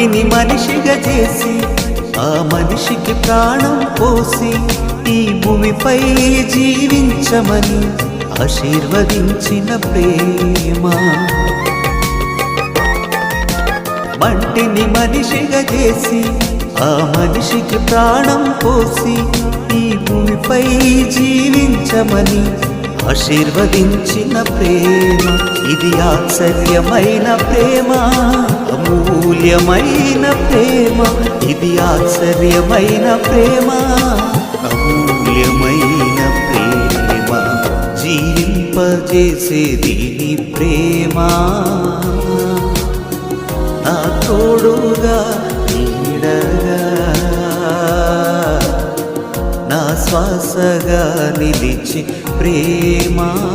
మట్టిని మనిషిగా చేసి ఆ మనిషికి ప్రాణం పోసి ఈ భూమిపై జీవించమని ఆశీర్వదించిన ప్రేమ. మట్టిని మనిషిగా చేసి ఆ మనిషికి ప్రాణం పోసి ఈ భూమిపై జీవించమని ఆశీర్వదించిన ప్రేమ. ఇది ఆశ్చర్యమైన ప్రేమ, అమూల్యమైన ప్రేమ. ఇది ఆశ్చర్యమైన ప్రేమ, అమూల్యమైన ప్రేమ. జీవింపజేసేది నీ ప్రేమ. నా తోడుగా నీడగా నా శ్వాసగా నిలిచి ప్రేమ.